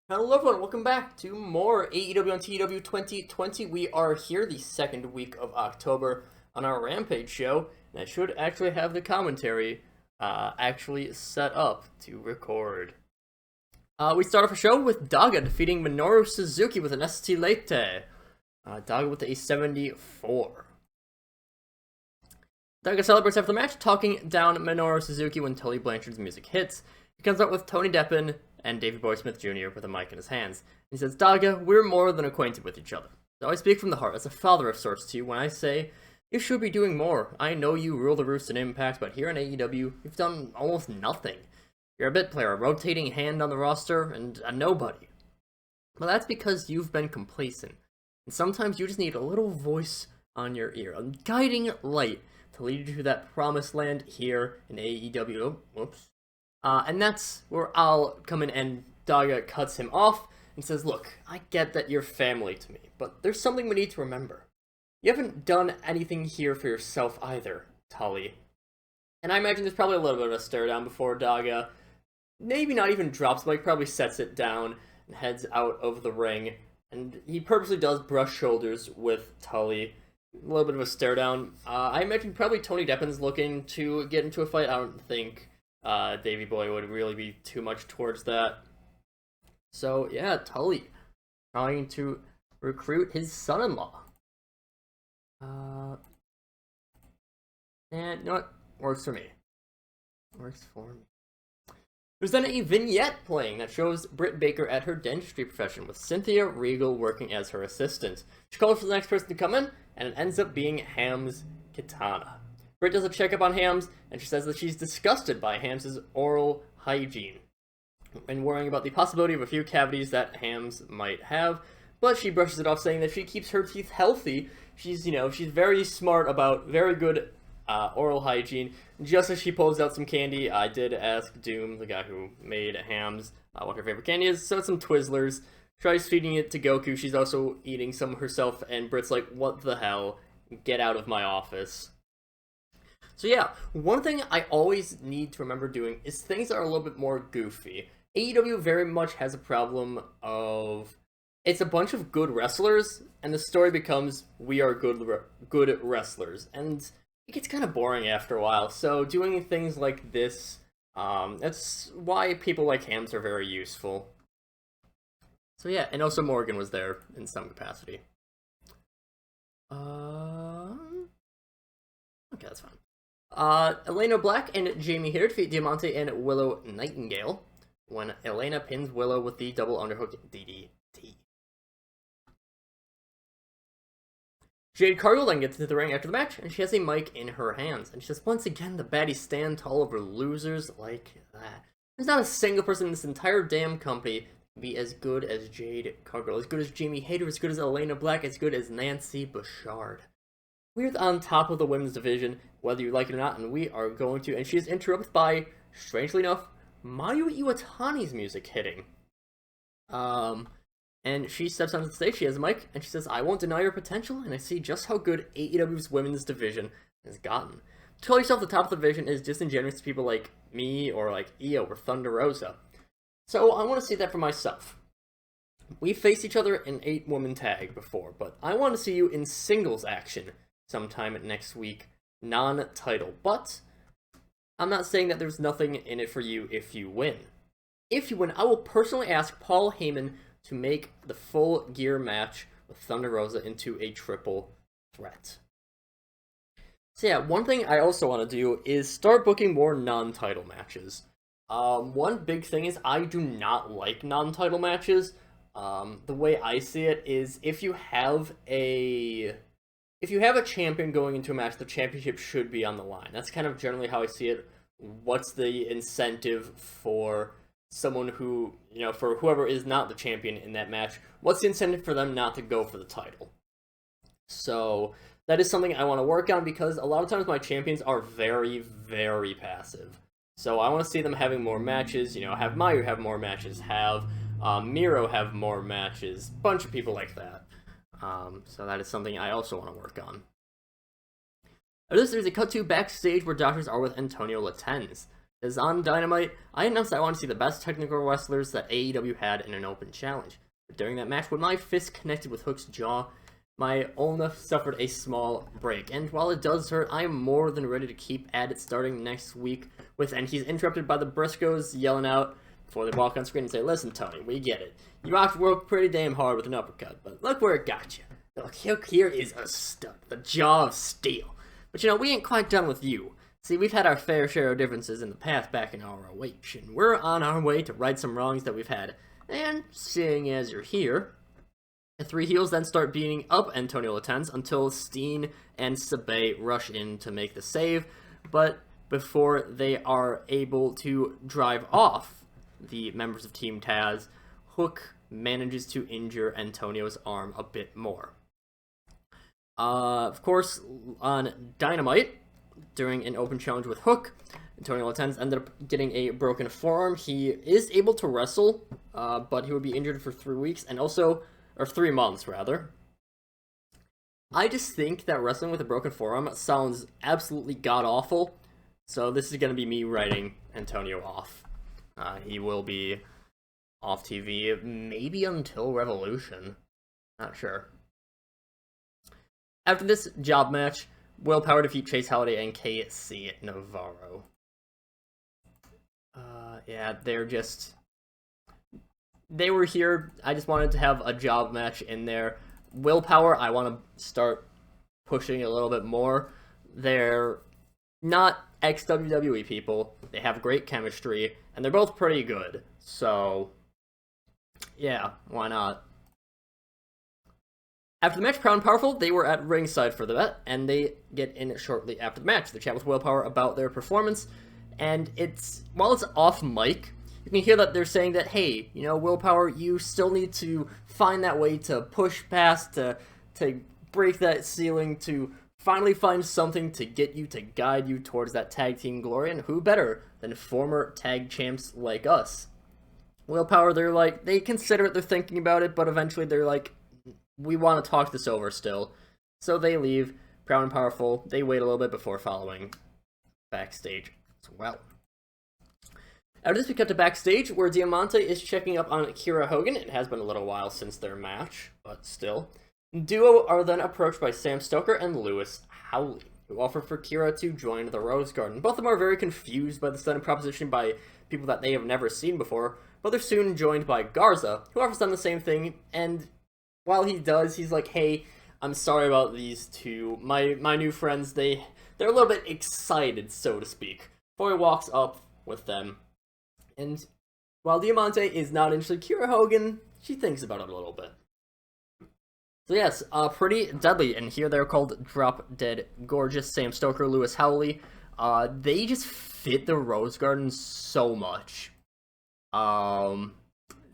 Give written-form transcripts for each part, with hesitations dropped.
Hello everyone, welcome back to more AEW on TEW 2020. We are here the second week of October on our Rampage show, and I should actually have the commentary actually set up to record. We start off a show with Daga defeating Minoru Suzuki with an ST Late. Daga with a 74. Daga celebrates after the match, talking down Minoru Suzuki when Tully Blanchard's music hits. He comes out with Tony Deppen and Davey Boy Smith Jr. with a mic in his hands. He says, Daga, we're more than acquainted with each other. So I speak from the heart as a father of sorts to you when I say, you should be doing more. I know you rule the roost in Impact, but here in AEW, you've done almost nothing. You're a bit player, a rotating hand on the roster, and a nobody. Well, that's because you've been complacent. And sometimes you just need a little voice on your ear, a guiding light to lead you to that promised land here in AEW. Oh, whoops. And that's where I'll come in and Daga cuts him off and says, look, I get that you're family to me, but there's something we need to remember. You haven't done anything here for yourself either, Tully. And I imagine there's probably a little bit of a stare down before Daga maybe not even drops the mic, probably sets it down and heads out of the ring. And he purposely does brush shoulders with Tully. A little bit of a stare down. I imagine probably Tony Deppen's looking to get into a fight. I don't think Davey Boy would really be too much towards that. So yeah, Tully trying to recruit his son-in-law. And you know what? Works for me. Works for me. There's then a vignette playing that shows Britt Baker at her dentistry profession with Cynthia Regal working as her assistant. She calls for the next person to come in, and it ends up being Hams Kitana. Britt does a checkup on Hams, and she says that she's disgusted by Hams' oral hygiene and worrying about the possibility of a few cavities that Hams might have, but she brushes it off saying that she keeps her teeth healthy. She's very smart about very good oral hygiene. Just as she pulls out some candy, I did ask Doom, the guy who made Hams, what her favorite candy is, so some Twizzlers. Tries feeding it to Goku, she's also eating some herself, and Britt's like, what the hell? Get out of my office. So yeah, one thing I always need to remember doing is things that are a little bit more goofy. AEW very much has a problem of, it's a bunch of good wrestlers, and the story becomes, we are good wrestlers, and it gets kind of boring after a while, so doing things like this, that's why people like Hams are very useful. So yeah, and also Morgan was there in some capacity. Okay, that's fine. Elena Black and Jamie Hayter defeat Diamante and Willow Nightingale when Elena pins Willow with the double underhook DDT. Jade Cargill then gets into the ring after the match, and she has a mic in her hands. And she says, once again, the baddies stand tall over losers like that. There's not a single person in this entire damn company be as good as Jade Cargill, as good as Jamie Hayter, as good as Elena Black, as good as Nancy Bouchard. We're on top of the women's division, whether you like it or not, and we are going to. And she is interrupted by, strangely enough, Mayu Iwatani's music hitting. And she steps onto the stage, she has a mic, and she says, I won't deny your potential, and I see just how good AEW's women's division has gotten. To call yourself the top of the division is disingenuous to people like me, or like Io, or Thunder Rosa. So I want to see that for myself. We faced each other in 8-woman tag before, but I want to see you in singles action sometime next week, non-title. But I'm not saying that there's nothing in it for you if you win. If you win, I will personally ask Paul Heyman to make the Full Gear match with Thunder Rosa into a triple threat. So yeah, one thing I also want to do is start booking more non-title matches. One big thing is I do not like non-title matches. The way I see it is if you have a champion going into a match, the championship should be on the line. That's kind of generally how I see it. What's the incentive for someone who, for whoever is not the champion in that match, what's the incentive for them not to go for the title? So that is something I want to work on because a lot of times my champions are very, very passive. So I want to see them having more matches, have Mayu have more matches, have Miro have more matches, bunch of people like that. So that is something I also want to work on. There's a cut to backstage where doctors are with Antonio Latenz. As on Dynamite, I announced I want to see the best technical wrestlers that AEW had in an open challenge. But during that match, when my fist connected with Hook's jaw, my ulna suffered a small break. And while it does hurt, I am more than ready to keep at it starting next week. And he's interrupted by the Briscoes yelling out before they walk on screen and say, "Listen, Tony, we get it. You have to work pretty damn hard with an uppercut, but look where it got you. The Hook here is a stud, the jaw of steel. But we ain't quite done with you. See, we've had our fair share of differences in the past back in ROH, and we're on our way to right some wrongs that we've had. And seeing as you're here," the three heels then start beating up Antonio Latens until Steen and Sabe rush in to make the save, but before they are able to drive off the members of Team Taz, Hook manages to injure Antonio's arm a bit more. Of course, on Dynamite, during an open challenge with Hook, Antonio Latens ended up getting a broken forearm. He is able to wrestle, but he would be injured for 3 weeks, or 3 months, rather. I just think that wrestling with a broken forearm sounds absolutely god-awful, so this is going to be me writing Antonio off. He will be off TV, maybe until Revolution. Not sure. After this job match, Willpower defeat Chase Holiday and KC Navarro. Yeah, they were here. I just wanted to have a job match in there. Willpower, I want to start pushing a little bit more. They're not ex-WWE people. They have great chemistry, and they're both pretty good. So, yeah, why not? After the match, Proud and Powerful, they were at ringside for the bet, and they get in shortly after the match. They chat with Willpower about their performance, and while it's off mic, you can hear that they're saying that, hey, Willpower, you still need to find that way to push past, to break that ceiling, to finally find something to get you, to guide you towards that tag team glory, and who better than former tag champs like us? Willpower, they consider it, they're thinking about it, but eventually they're like, we want to talk this over still. So they leave. Proud and Powerful, they wait a little bit before following backstage as well. After this, we cut to backstage, where Diamante is checking up on Kira Hogan. It has been a little while since their match, but still. Duo are then approached by Sam Stoker and Lewis Howley, who offer for Kira to join the Rose Garden. Both of them are very confused by the sudden proposition by people that they have never seen before, but they're soon joined by Garza, who offers them the same thing, and while he does, he's like, "Hey, I'm sorry about these two. My new friends, they're a little bit excited, so to speak." Before he walks up with them. And while Diamante is not interested, Kira Hogan, she thinks about it a little bit. So yes, pretty deadly. And here they're called Drop Dead Gorgeous. Sam Stoker, Lewis Howley. They just fit the Rose Garden so much.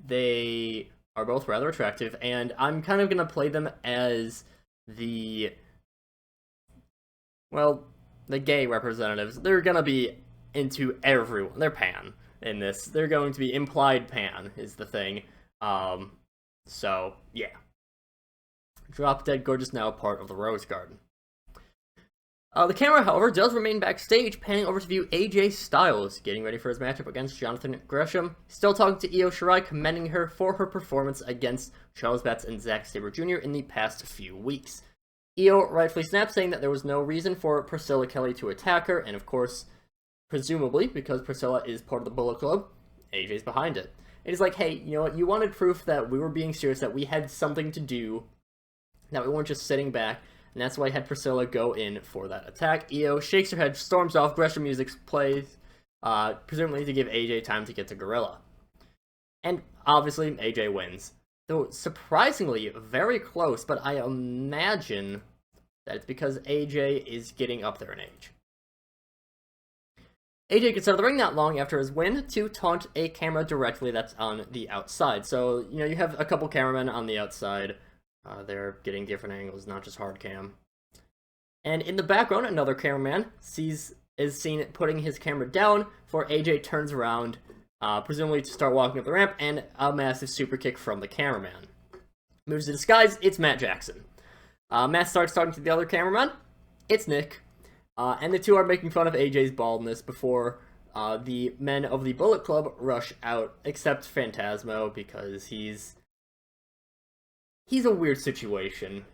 They are both rather attractive, and I'm kind of going to play them as the gay representatives. They're going to be into everyone. They're pan in this. They're going to be implied pan, is the thing. So, yeah. Drop Dead Gorgeous now a part of the Rose Garden. The camera, however, does remain backstage, panning over to view AJ Styles, getting ready for his matchup against Jonathan Gresham. Still talking to Io Shirai, commending her for her performance against Charles Batts and Zack Sabre Jr. in the past few weeks. Io rightfully snapped, saying that there was no reason for Priscilla Kelly to attack her, and of course, presumably, because Priscilla is part of the Bullet Club, AJ's behind it. It is like, hey, you know what, you wanted proof that we were being serious, that we had something to do, that we weren't just sitting back, and that's why I had Priscilla go in for that attack. Io shakes her head, storms off, Gresham music plays, presumably to give AJ time to get to Gorilla. And obviously, AJ wins. Though surprisingly, very close, but I imagine that it's because AJ is getting up there in age. AJ gets out of the ring not long after his win to taunt a camera directly that's on the outside. So, you have a couple cameramen on the outside. They're getting different angles, not just hard cam. And in the background, another cameraman is seen putting his camera down before AJ turns around, presumably to start walking up the ramp, and a massive super kick from the cameraman. Moves to disguise, it's Matt Jackson. Matt starts talking to the other cameraman, it's Nick, and the two are making fun of AJ's baldness before The men of the Bullet Club rush out, except Phantasmo, because he's a weird situation,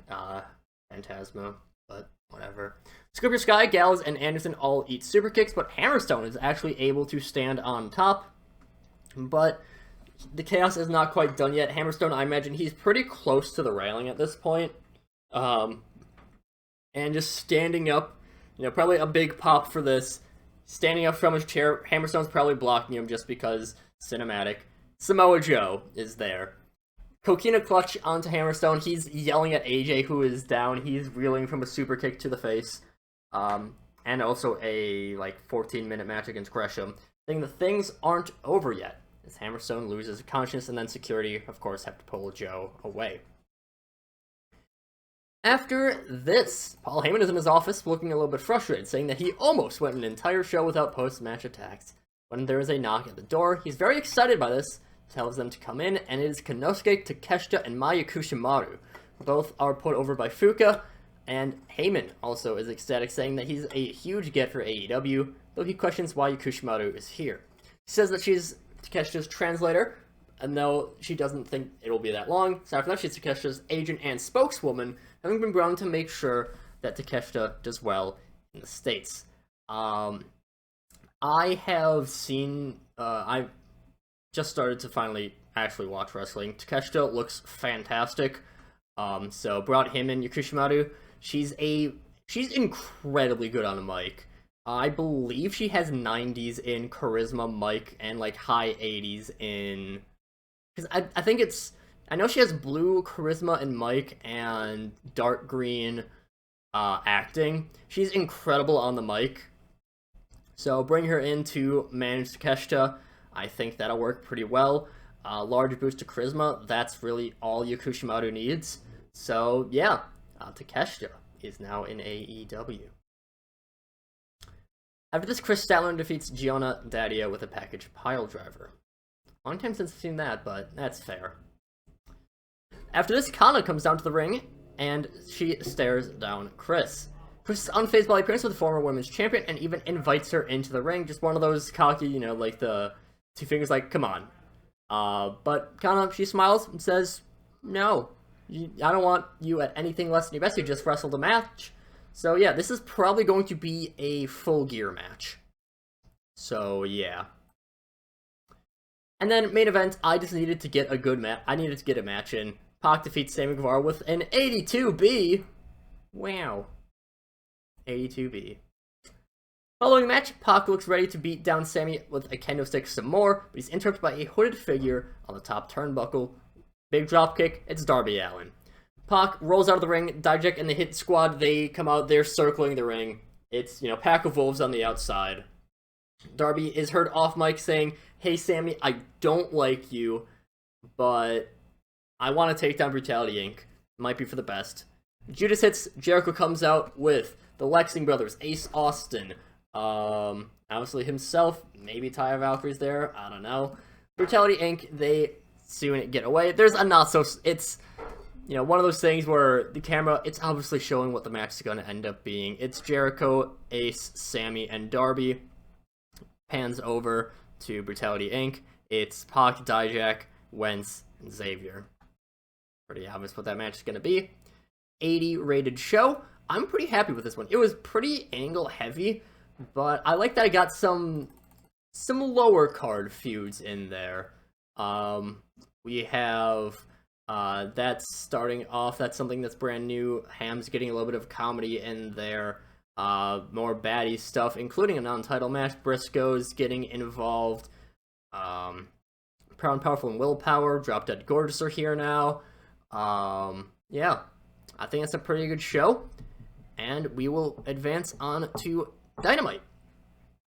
Phantasmo, but whatever. Scorpio Sky, Gallows, and Anderson all eat super kicks, but Hammerstone is actually able to stand on top. But the chaos is not quite done yet. Hammerstone, I imagine he's pretty close to the railing at this point. And just standing up, probably a big pop for this. Standing up from his chair, Hammerstone's probably blocking him just because cinematic. Samoa Joe is there. Coquina clutch onto Hammerstone. He's yelling at AJ, who is down. He's reeling from a super kick to the face. And also a 14-minute match against Gresham. Saying the things aren't over yet, as Hammerstone loses consciousness, and then security, of course, have to pull Joe away. After this, Paul Heyman is in his office looking a little bit frustrated, saying that he almost went an entire show without post-match attacks. When there is a knock at the door, he's very excited by this, tells them to come in, and it is Konosuke, Takeshita, and Maya Kushimaru. Both are put over by Fuka, and Heyman also is ecstatic, saying that he's a huge get for AEW, though he questions why Kushimaru is here. He says that she's Takeshita's translator, and though she doesn't think it'll be that long, so after that she's Takeshita's agent and spokeswoman, having been ground to make sure that Takeshita does well in the States. I have seen, I've just started to finally actually watch wrestling. Takeshita looks fantastic, so brought him in, Kushimaru. She's incredibly good on the mic. I believe she has 90s in charisma, mic, and high 80s in... Because I think it's... I know she has blue charisma and mic and dark green acting. She's incredible on the mic. So bring her in to manage Takeshita. I think that'll work pretty well. Large boost to charisma. That's really all Kushimaru needs. So yeah, Takeshita is now in AEW. After this, Chris Statler defeats Gianna Daddia with a package pile driver. Long time since I've seen that, but that's fair. After this, Kana comes down to the ring, and she stares down Chris. Chris is unfazed by the appearance of the former women's champion, and even invites her into the ring. Just one of those cocky, the two fingers come on. But Kana, she smiles and says, no, I don't want you at anything less than your best. You just wrestled a match. So yeah, this is probably going to be a full gear match. So yeah. And then main event, I just needed to get a good match. I needed to get a match in. Pac defeats Sammy Guevara with an 82B. Wow. 82B. Following the match, Pac looks ready to beat down Sammy with a kendo stick some more, but he's interrupted by a hooded figure on the top turnbuckle. Big dropkick, it's Darby Allin. Pac rolls out of the ring, Dijak and the Hit Squad, they come out, they're circling the ring. It's, pack of wolves on the outside. Darby is heard off mic saying, hey Sammy, I don't like you, but I want to take down Brutality Inc. Might be for the best. Judas hits, Jericho comes out with the Lexing Brothers, Ace Austin, obviously himself, maybe Taya Valkyrie's there, I don't know. Brutality Inc., they soon get away. There's a not so, it's, one of those things where the camera, it's obviously showing what the match is going to end up being. It's Jericho, Ace, Sammy, and Darby. Pans over to Brutality Inc. It's Pac, Dijak, Wentz, and Xavier. Pretty obvious what that match is going to be. 80 rated show. I'm pretty happy with this one. It was pretty angle heavy, but I like that I got some lower card feuds in there. We have that's starting off. That's something that's brand new. Ham's getting a little bit of comedy in there. More baddie stuff, including a non-title match. Briscoe's getting involved. Proud and Powerful and Willpower. Drop Dead Gorgeous are here now. Yeah, I think it's a pretty good show. And we will advance on to Dynamite.